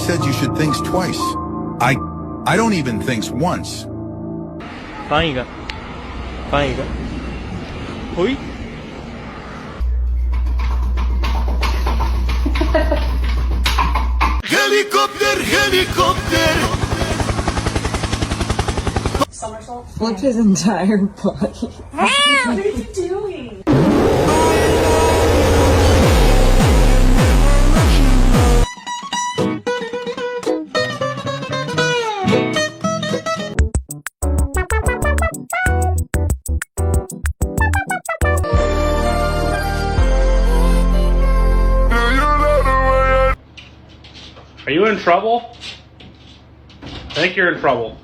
said you should think twice. I don't even think once. 翻一个，翻一个，喂。Helicopter, helicopter. Somersault? Flip his entire body. What are you doing? Are you in trouble? I think you're in trouble.